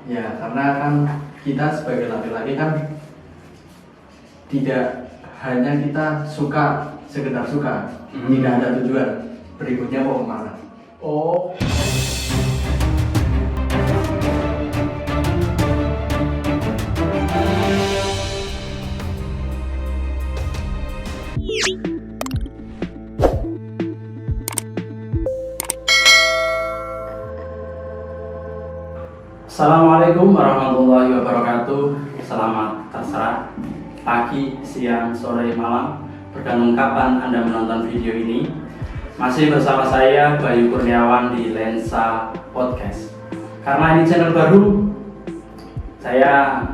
Ya, karena kan kita sebagai laki-laki kan tidak hanya kita suka sekedar suka, tidak ada tujuan berikutnya mau kemana. Oh. Assalamualaikum warahmatullahi wabarakatuh. Selamat terserah pagi, siang, sore, malam, bergantung kapan Anda menonton video ini. Masih bersama saya Bayu Kurniawan di Lensa Podcast. Karena ini channel baru, saya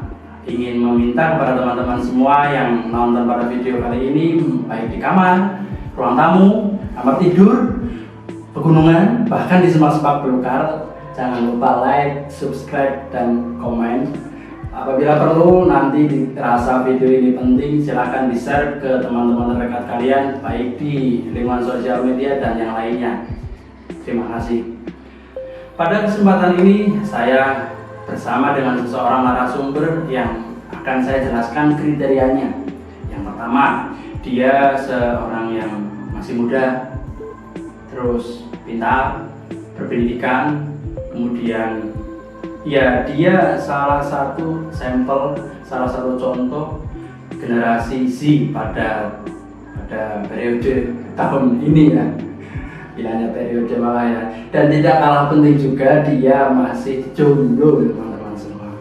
ingin meminta kepada teman-teman semua yang nonton pada video kali ini, baik di kamar, ruang tamu, kamar tidur, pegunungan, bahkan di semak-semak belukar, jangan lupa like, subscribe, dan komen. Apabila perlu nanti dirasa video ini penting, silahkan di-share ke teman-teman terdekat kalian, baik di lingkungan sosial media dan yang lainnya. Terima kasih. Pada kesempatan ini saya bersama dengan seseorang narasumber yang akan saya jelaskan kriterianya. Yang pertama, dia seorang yang masih muda, terus pintar, berpendidikan, kemudian ya dia salah satu sampel, salah satu contoh generasi Z pada periode tahun ini ya, bilangnya periode malah ya. Dan tidak kalah penting juga dia masih jomblo teman-teman semua.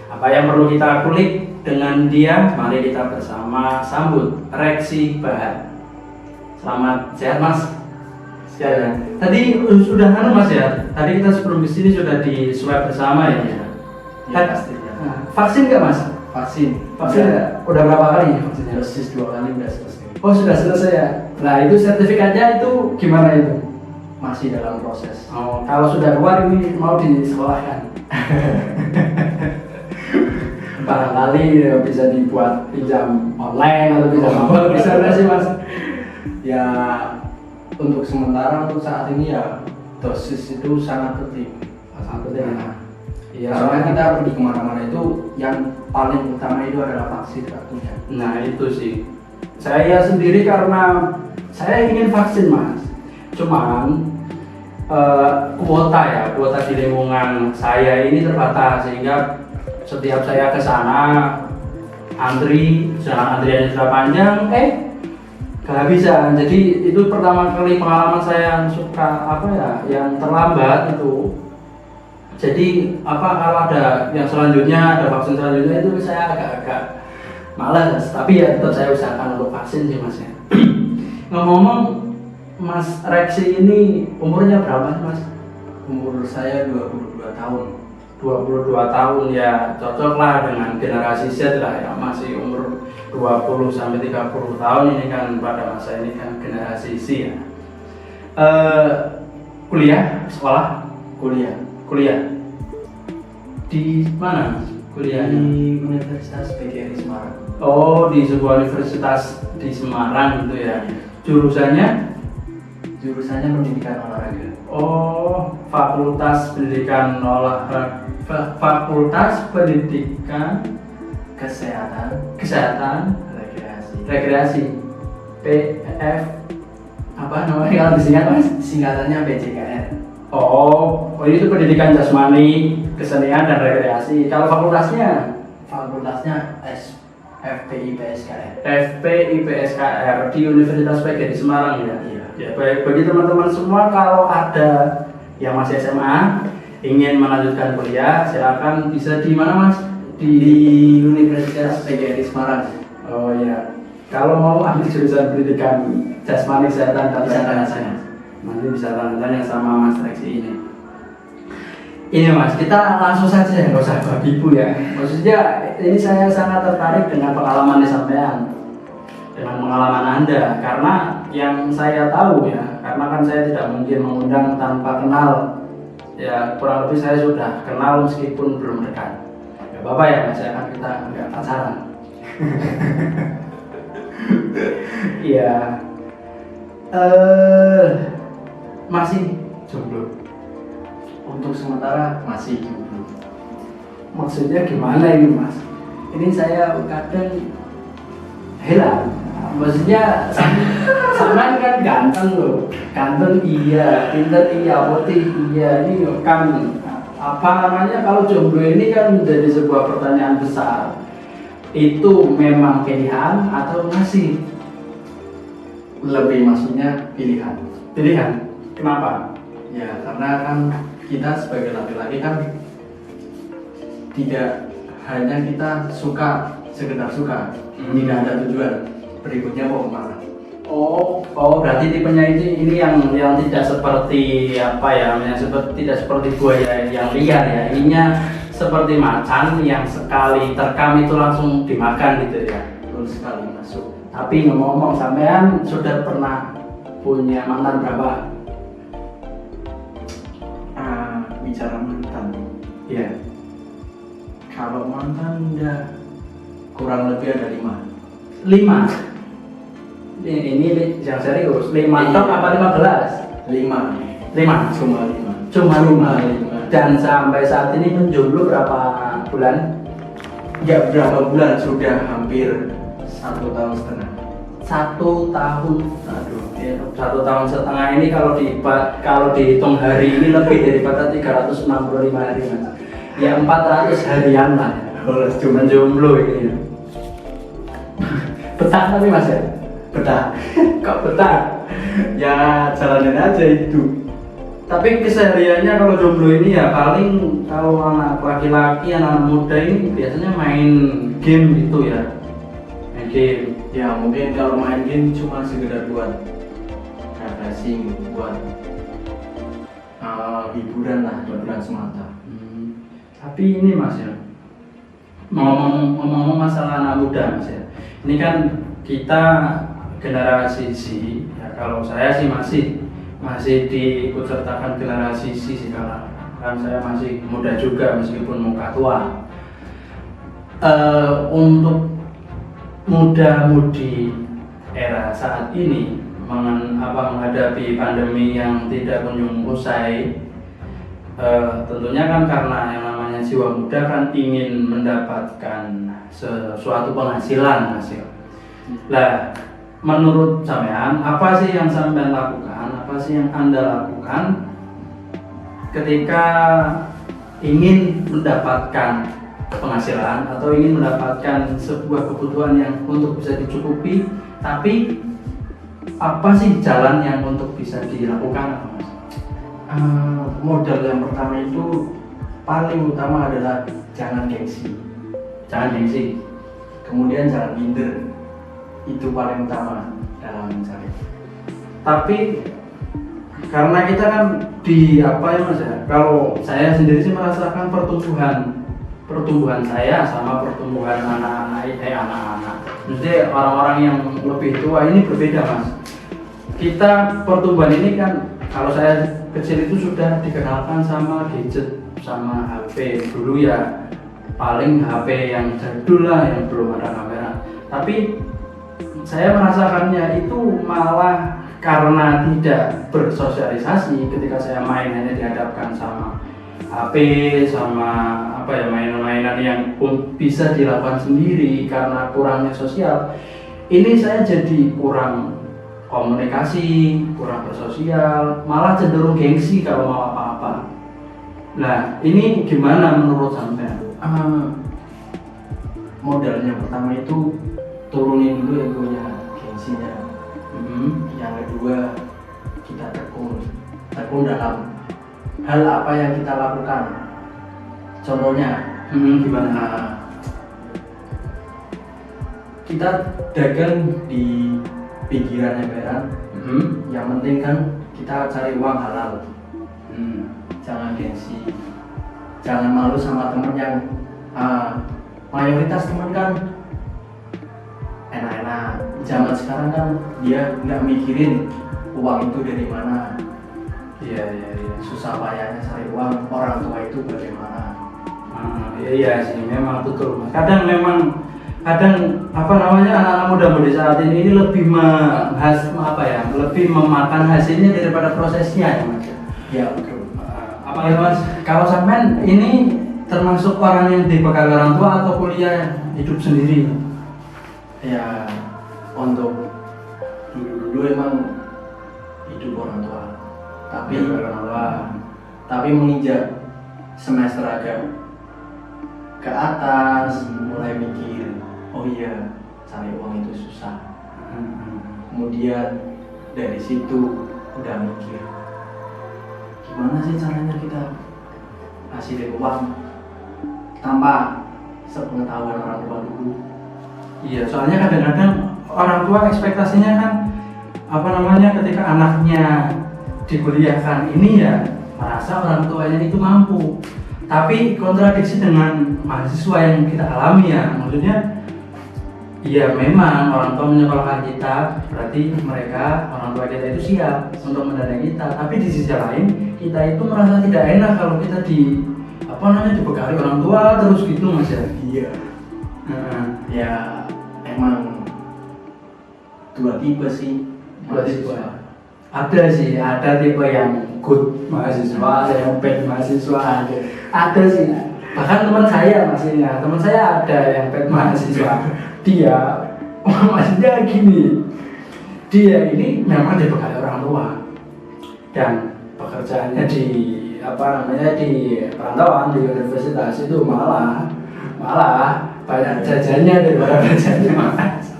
Apa yang perlu kita kulik dengan dia? Mari kita bersama sambut Reksi Bahar. Selamat sehat Mas. Ya, tadi sudah Mas ya. Tadi kita sebelum di sini sudah di swab bersama ya. Ya, pasti ya. Nah, vaksin nggak Mas? Vaksin Udah berapa kali vaksinnya? dosis 2 kali udah selesai. Oh sudah selesai ya. Nah itu sertifikatnya itu gimana itu? Masih dalam proses. Oh kalau sudah keluar ini mau disekolahkan. Barangkali bisa dibuat pinjam online atau pinjam apa? Bisa nggak sih Mas? Ya, untuk sementara untuk saat ini ya dosis itu sangat penting. Sangat penting. Iya, Karena soalnya kita pergi kemana-mana itu yang paling utama itu adalah vaksin tentunya. Nah itu sih. Saya sendiri karena saya ingin vaksin Mas. Cuman kuota di lingkungan saya ini terbatas sehingga setiap saya ke sana antri, sedangkan antriannya sudah panjang, kehabisan. Jadi itu pertama kali pengalaman saya suka yang terlambat itu. Jadi kalau ada yang selanjutnya, ada vaksin selanjutnya itu saya agak-agak malas. Tapi ya tetap saya usahakan untuk vaksin sih Mas ya. Ngomong-ngomong, Mas Reksi ini umurnya berapa sih Mas? Umur saya 22 tahun. 22 tahun ya, cocok lah dengan generasi Z lah ya, masih umur 20 sampai 30 tahun ini kan pada masa ini kan generasi Z ya. Sekolah kuliah di mana Mas? Kuliahnya Di Universitas PGRI Semarang. Oh, di sebuah universitas di Semarang gitu ya. Jurusannya Pendidikan olahraga. Oh, Fakultas Pendidikan Olahraga, Fakultas Pendidikan Kesehatan Rekreasi. PF apa namanya kalau disingkat Mas? Singkatannya PJKR. Oh, itu pendidikan jasmani, kesenian dan rekreasi. Kalau fakultasnya FPIPSKR. FPIPSKR di Universitas PGRI Semarang ya. Iya. Ya, baik bagi teman-teman semua kalau ada yang masih SMA ingin melanjutkan kuliah, silakan bisa di mana Mas? Di Universitas PGRI Semarang. Oh ya. Kalau mau ambil jurusan pendidikan jasmani kesehatan dan Bisa tanya rekreasi, saya. nanti bisa tanya sama Mas Reksi ini. Ini Mas, kita langsung saja ya, nggak usah babi bu ya. Maksudnya ini saya sangat tertarik dengan pengalaman sampean, dengan pengalaman Anda, karena yang saya tahu ya, karena kan saya tidak mungkin mengundang tanpa kenal. Ya kurang lebih saya sudah kenal meskipun belum dekat. Ya Bapak ya Mas, ya kan kita nggak pacaran. Iya. Masih jomblo. Untuk sementara masih jomblo. maksudnya gimana ini Mas? Ini saya kadang heran. Maksudnya sampean kan ganteng loh, ganteng iya, pinter iya, putih iya, ini kan apa namanya, kalau jomblo ini kan menjadi sebuah pertanyaan besar. Itu memang pilihan atau masih Lebih maksudnya pilihan. pilihan? Kenapa? Ya karena kan kita sebagai laki-laki kan tidak hanya kita suka sekedar suka, tidak ada tujuan berikutnya mau kemana. Oh, berarti tipenya ini yang tidak seperti apa ya, yang tidak seperti buaya yang liar ya. Ininya seperti macan yang sekali terkam itu langsung dimakan gitu ya. Betul sekali masuk. Tapi ngomong-ngomong, sampean sudah pernah punya mantan berapa? Bicara mantan, Iya. kalau mantan udah kurang lebih ada 5. 5. Ini yang serius. 5 tok apa 15? 5. 5. Cuma 5. Cuma 5. 5. Dan sampai saat ini menjomblo berapa bulan? Ya berapa bulan, sudah hampir 1,5 tahun. 1 tahun. Aduh, ya, 1 tahun setengah ini kalau dihitung hari ini lebih daripada 365 hari Mas. Ya 400 harian lah. Cuma Jomblo ini. Betah tapi Mas ya? betah. Kok betah? Ya jalanin aja hidup. Tapi kesehariannya kalau jomblo ini ya paling kalau anak laki-laki, anak muda ini biasanya main game gitu ya. Main game. Ya mungkin kalau main game cuma sekedar buat refreshing, buat hiburan lah, hiburan semata. Tapi ini Mas ya, ngomong-ngomong masalah anak muda Mas ya, ini kan kita generasi Z ya, kalau saya sih masih diikut sertakan generasi Z sih, karena kan saya masih muda juga meskipun muka tua. Untuk muda-mudi era saat ini menghadapi pandemi yang tidak kunjung usai, tentunya kan karena yang namanya jiwa muda kan ingin mendapatkan sesuatu penghasilan Mas ya. Lah, menurut sampean apa sih yang sampean lakukan? Apa sih yang Anda lakukan ketika ingin mendapatkan penghasilan atau ingin mendapatkan sebuah kebutuhan yang untuk bisa dicukupi, tapi apa sih jalan yang untuk bisa dilakukan Mas? Modal yang pertama itu paling utama adalah jangan gengsi. Jangan gengsi. Kemudian jangan minder. Itu paling utama dalam mencari. Tapi karena kita kan di apa ya Mas ya, kalau saya sendiri sih merasakan pertumbuhan saya sama pertumbuhan anak-anak. Maksudnya orang-orang yang lebih tua ini berbeda Mas. Kita pertumbuhan ini kan, kalau saya kecil itu sudah dikenalkan sama gadget, sama HP. Dulu ya paling HP yang jadul lah, yang belum ada kamera. Tapi saya merasakannya itu malah karena tidak bersosialisasi. Ketika saya main hanya dihadapkan sama HP, sama apa ya, mainan-mainan yang bisa dilakukan sendiri karena kurangnya sosial. Ini saya jadi kurang komunikasi, kurang bersosial, malah cenderung gengsi kalau mau apa-apa. Nah, ini gimana menurut sampean? Modalnya pertama itu turunin dulu egonya, gengsinya. Yang kedua, kita tekun dalam hal apa yang kita lakukan. Contohnya, Gimana? Kita dagang di pinggiran emperan. Yang penting kan kita cari uang halal. Jangan gengsi, jangan malu sama temen yang mayoritas temen kan enak-enak. Zaman sekarang kan dia nggak mikirin uang itu dari mana. Iya. Susah payahnya cari uang, orang tua itu bagaimana. Iya sih, memang betul Mas. Kadang apa namanya, anak-anak muda saat ini lebih lebih memakan hasilnya daripada prosesnya ya Mas. Ya betul. Apa ya Mas, kalau sampean ini termasuk orang yang dibekali orang tua atau kuliah hidup sendiri? Ya untuk dulu emang hidup orang tua, tapi orang tua. tapi menginjak semester agak ke atas mulai mikir, oh iya cari uang itu susah. Kemudian dari situ udah mikir, gimana sih caranya kita hasilin uang tanpa sepengetahuan orang tua dulu. Iya, soalnya kadang-kadang orang tua ekspektasinya kan ketika anaknya dikuliahkan ini ya merasa orang tuanya itu mampu. Tapi kontradiksi dengan mahasiswa yang kita alami ya, maksudnya ya memang orang tua menyekolahkan kita, berarti mereka orang tua kita itu siap untuk mendanai kita. Tapi di sisi lain kita itu merasa tidak enak kalau kita dibekali orang tua terus gitu Mas ya. Iya. Ya emang dua tipe sih. Dua tipe. Ada sih, ada tipe yang good mahasiswa, ada yang bad mahasiswa, ada sih. Bahkan teman saya teman saya ada yang bad mahasiswa. Dia maksudnya gini, dia ini memang dibekali orang tua dan pekerjaannya di di perantauan di universitas itu malah banyak jajannya daripada jajannya Mas.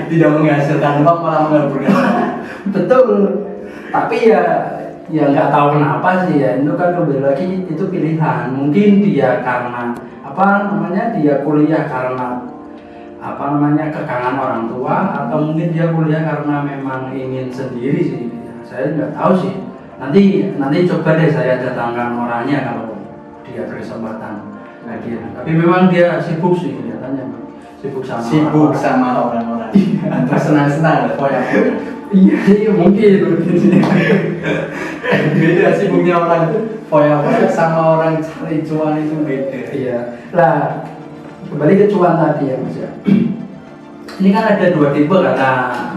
Tidak menghasilkan uang malah menghasilkan. Betul. Tapi ya nggak tahu kenapa sih ya, itu kan kembali lagi itu pilihan. Mungkin dia karena dia kuliah karena kekangan orang tua, atau mungkin dia kuliah karena memang ingin sendiri sih. Saya nggak tahu sih. Nanti coba deh saya datangkan orangnya kalau dia berkesempatan hadir. Tapi memang dia sibuk sih kelihatannya, sibuk sama orang-orang. Terus senang-senang ya. Iya mungkin. Beda sibuknya orang foya-foya sama orang cari cuan itu beda. Iya. Lah kembali ke cuan tadi ya Mas ya. Ini kan ada dua tipe kata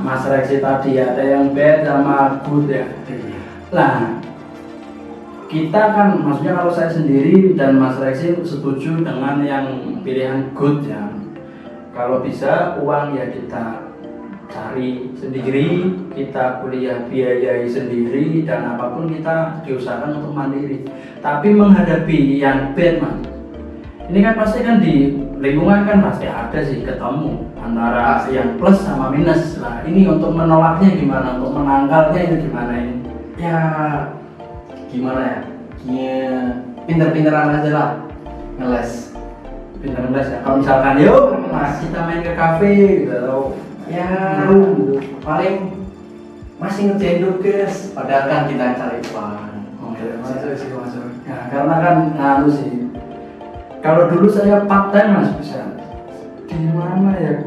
Mas Rexi tadi, ada yang bad sama good ya. Lah kita kan maksudnya kalau saya sendiri dan Mas Rexi setuju dengan yang pilihan good ya. Kalau bisa uang ya kita cari sendiri, kita kuliah biayai sendiri, dan apapun kita diusahakan untuk mandiri. Tapi menghadapi yang bad Mas, ini kan pasti kan di lingkungan kan pasti ada sih ketemu antara yang plus sama minus. Nah ini untuk menolaknya gimana, untuk menangkalnya itu gimana ini? Ya gimana ya? Pinter-pinteran aja lah, ngeles. Pinter-pinter ya. Kalau misalkan yuk Mas kita main ke kafe gitu, ya gitu. paling masih ngerjain tugas, padahal kan kita cari uang. Masuk. Ya, karena kan sih. Kalau dulu saya part time Mas bisa di mana ya?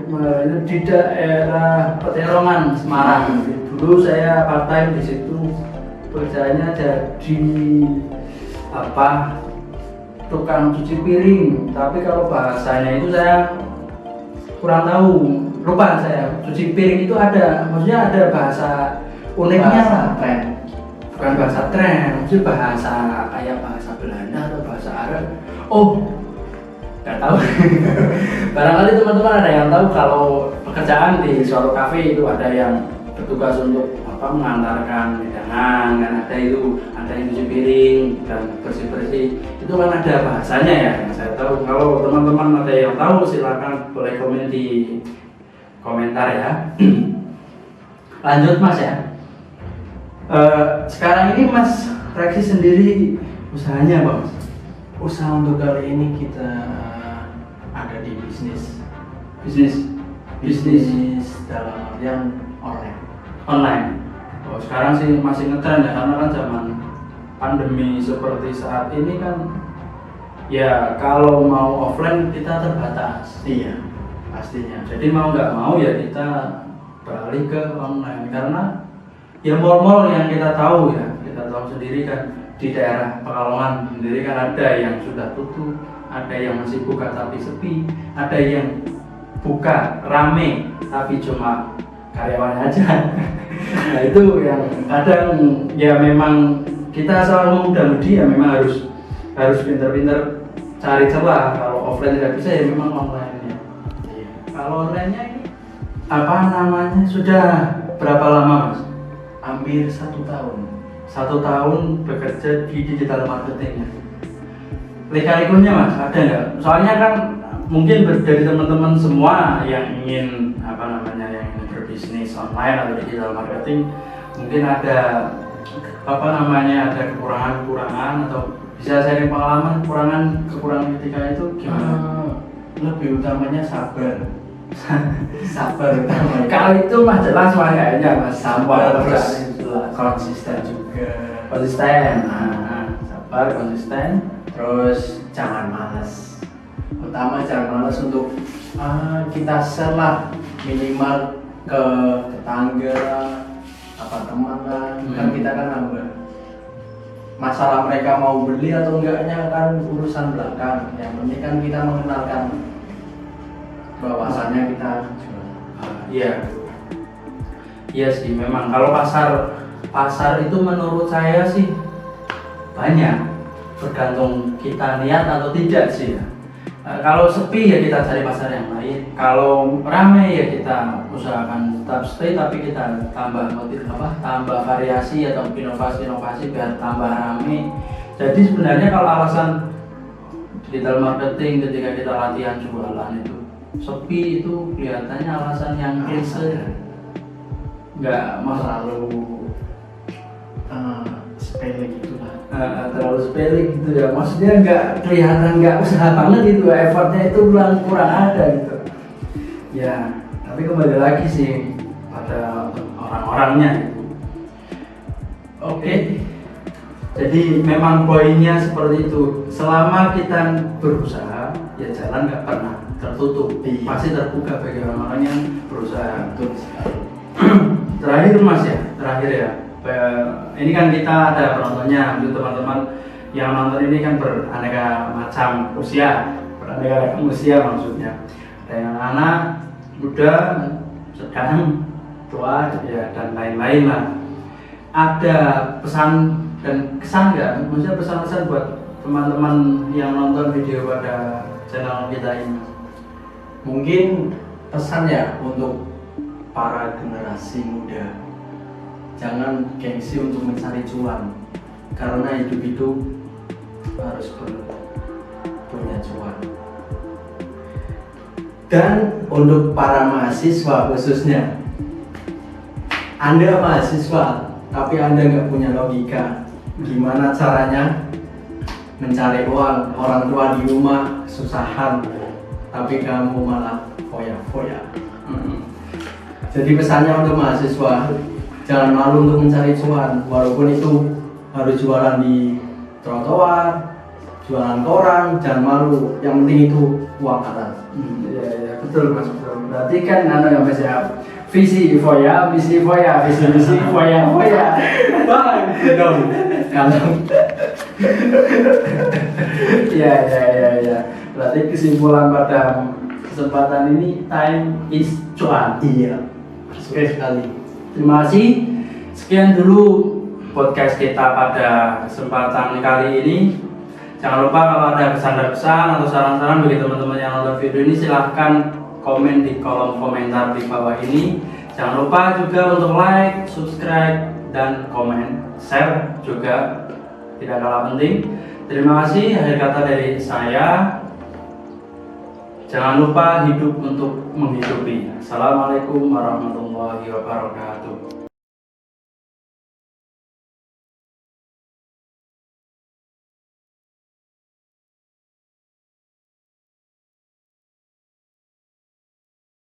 Di daerah Peterongan, Semarang. Dulu saya part time di situ, kerjanya jadi tukang cuci piring. Tapi kalau bahasanya itu saya kurang tahu, lupa saya. Cuci piring itu maksudnya ada bahasa uniknya lah. Tren. Bukan bahasa tren, maksudnya bahasa kayak bahasa Belanda atau bahasa Arab. Oh, nggak tahu. Barangkali teman-teman ada yang tahu kalau pekerjaan di suatu kafe itu ada yang bertugas untuk mengantarkan hidangan, kan ada yang cuci piring dan bersih-bersih. Itu kan ada bahasanya ya, yang saya tahu. Kalau teman-teman ada yang tahu silakan boleh komen di komentar ya. Lanjut Mas ya. Sekarang ini Mas Rexi sendiri usahanya apa Mas? Usaha untuk kali ini kita ada di bisnis dalam artian online. Oh, sekarang sih masih ngetren ya, karena kan zaman pandemi seperti saat ini kan ya kalau mau offline kita terbatas. Iya, pastinya. Jadi mau nggak mau ya kita beralih ke online, karena ya mall-mall yang kita tahu sendiri kan di daerah Pekalongan sendiri kan ada yang sudah tutup, ada yang masih buka tapi sepi, ada yang buka rame tapi cuma karyawannya aja. Nah itu yang kadang ya memang kita selalu mudah-mudi ya memang harus pintar-pintar cari celah. Kalau offline tidak bisa ya memang online ya. Kalau online-nya ini apa namanya, sudah berapa lama Mas? Hampir 1 tahun. 1 tahun bekerja di digital marketing ya. Lika-likunya Mas, ada nggak? Soalnya kan mungkin dari teman-teman semua yang ingin apa namanya, yang ingin berbisnis online atau digital marketing, mungkin ada apa namanya, ada kekurangan-kekurangan atau bisa sharing pengalaman kekurangan ketika itu gimana? Lebih utamanya sabar. Sabar utamanya. Kalau itu Mas jelas Mas kayaknya Mas, Sabar, terus jelas. konsisten juga. Konsisten, sabar, konsisten. Terus jangan malas. Utama jangan malas untuk kita share lah, minimal ke tetangga, apa teman lah. Kan kita kan nambah. Masalah mereka mau beli atau enggaknya kan urusan belakang. Yang penting kan kita mengenalkan bahwasannya kita jual. Iya. Iya sih, memang kalau pasar itu menurut saya sih banyak, tergantung kita niat atau tidak sih ya. Kalau sepi ya kita cari pasar yang lain. Kalau ramai ya kita usahakan tetap stay, tapi kita tambah tambah variasi atau inovasi biar tambah ramai. Jadi sebenarnya kalau alasan digital marketing ketika kita latihan jualan itu sepi, itu kelihatannya alasan yang klise, nggak terlalu sepele gitu lah. terlalu sepele gitu ya, maksudnya nggak kelihatan, nggak usaha banget gitu, effortnya itu kurang ada gitu ya. Tapi kembali lagi sih pada orang-orangnya gitu. Oke. Jadi memang poinnya seperti itu, selama kita berusaha ya jalan nggak pernah tertutup, pasti terbuka bagi orang-orang yang berusaha. Betul sekali. Terakhir Mas ya, ini kan kita ada penontonnya, untuk teman-teman yang nonton ini kan beraneka macam usia, maksudnya. Ada yang anak, muda, sedang, tua, ya, dan lain-lain lah. Ada pesan dan kesan nggak? Maksudnya pesan-pesan buat teman-teman yang nonton video pada channel kita ini? Mungkin pesan ya untuk para generasi muda, jangan gengsi untuk mencari cuan, karena hidup itu harus punya cuan. Dan untuk para mahasiswa khususnya, Anda mahasiswa tapi Anda nggak punya logika, gimana caranya mencari uang? Orang tua di rumah kesusahan, tapi kamu malah foya-foya. Jadi pesannya untuk mahasiswa, jangan malu untuk mencari cuan, walaupun itu harus jualan di trotoar, jualan koran, jangan malu, yang penting itu uang halal. Ya, betul Mas, betul. Berarti kan ya Mas ya, visi foya, visi foya. Bang, dong. Kalau ya. Berarti kesimpulan pada kesempatan ini, time is cuan. iya, oke sekali. Terima kasih. Sekian dulu podcast kita pada kesempatan kali ini. Jangan lupa kalau ada pesan-pesan atau saran-saran bagi teman-teman yang nonton video ini, silahkan komen di kolom komentar di bawah ini. Jangan lupa juga untuk like, subscribe, dan komen. Share juga tidak kalah penting. Terima kasih. Akhir kata dari saya, jangan lupa hidup untuk menghidupi. Assalamualaikum warahmatullahi wabarakatuh.